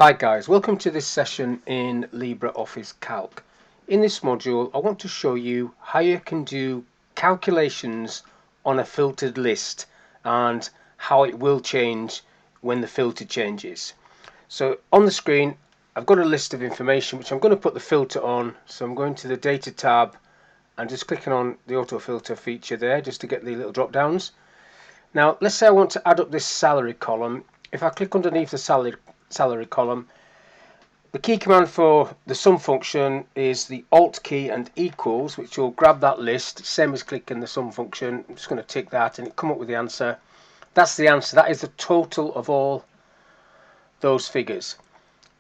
Hi guys, welcome to this session in LibreOffice Calc. In this module I want to show you how you can do calculations on a filtered list and how it will change when the filter changes. So on the screen I've got a list of information which I'm going to put the filter on. So I'm going to the data tab and just clicking on the auto filter feature there just to get the little drop downs. Now let's say I want to add up this salary column. If I click underneath the salary column, the key command for the sum function is the Alt key and equals, which will grab that list, same as clicking the sum function. I'm just going to tick that and it come up with the answer. That's the answer. That is the total of all those figures.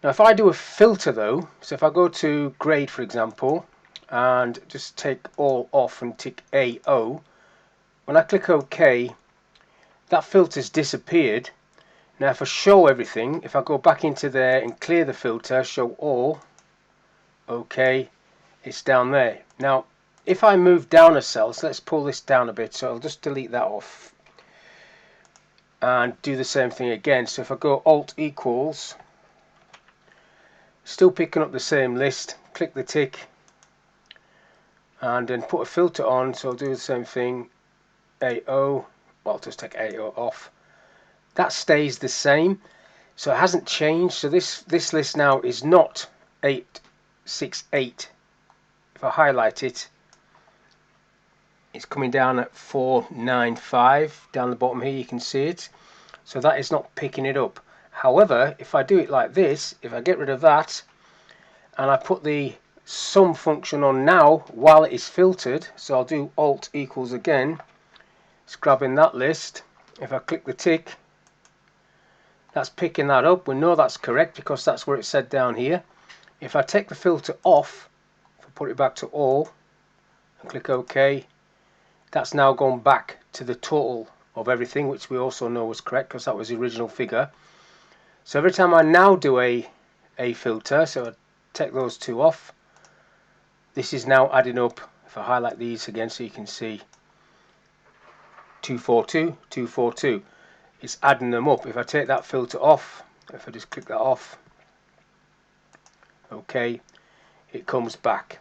Now if I do a filter though, so if I go to grade for example and just take all off and tick AO, when I click OK, that filter's disappeared. Now if I show everything, if I go back into there and clear the filter, show all, OK, it's down there. Now if I move down a cell, so let's pull this down a bit, so I'll just delete that off and do the same thing again. So if I go Alt equals, still picking up the same list, click the tick and then put a filter on, so I'll do the same thing, AO, well I'll just take AO off. That stays the same, so it hasn't changed. So this list now is not 868. If I highlight it, it's coming down at 495 down the bottom here, you can see it. So that is not picking it up. However, if I do it like this, if I get rid of that and I put the sum function on now while it is filtered, so I'll do Alt equals again, it's grabbing that list. If I click the tick, that's picking that up. We know that's correct because that's where it said down here. If I take the filter off, if I put it back to all and click OK, that's now gone back to the total of everything, which we also know was correct because that was the original figure. So every time I now do a filter, so I take those two off, this is now adding up. If I highlight these again so you can see 242, 242. It's adding them up. If I take that filter off, if I just click that off, OK, it comes back.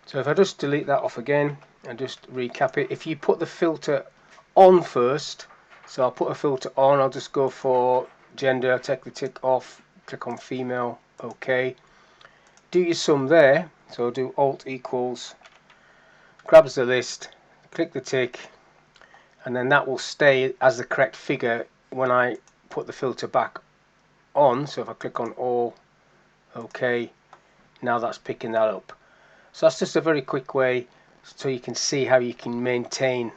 So if I just delete that off again and just recap it, if you put the filter on first, so I'll put a filter on, I'll just go for gender, take the tick off, click on female, OK. Do your sum there, so I'll do Alt equals, grabs the list, click the tick, and then that will stay as the correct figure when I put the filter back on. So if I click on all, OK, now that's picking that up. So that's just a very quick way so you can see how you can maintain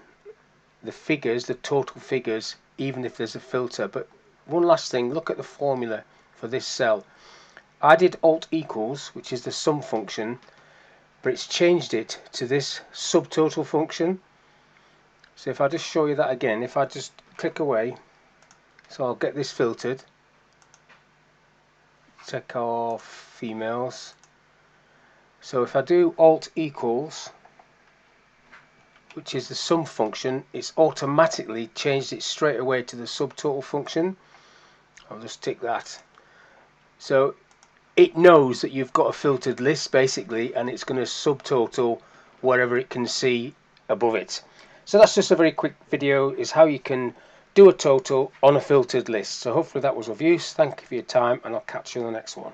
the figures, the total figures, even if there's a filter. But one last thing, look at the formula for this cell. I did Alt equals, which is the sum function, but it's changed it to this subtotal function. So if I just show you that again, if I just click away, so I'll get this filtered, check off females. So if I do Alt equals, which is the sum function, it's automatically changed it straight away to the subtotal function. I'll just tick that. So it knows that you've got a filtered list basically, and it's going to subtotal whatever it can see above it. So that's just a very quick video, is how you can do a total on a filtered list. So hopefully that was of use. Thank you for your time and I'll catch you on the next one.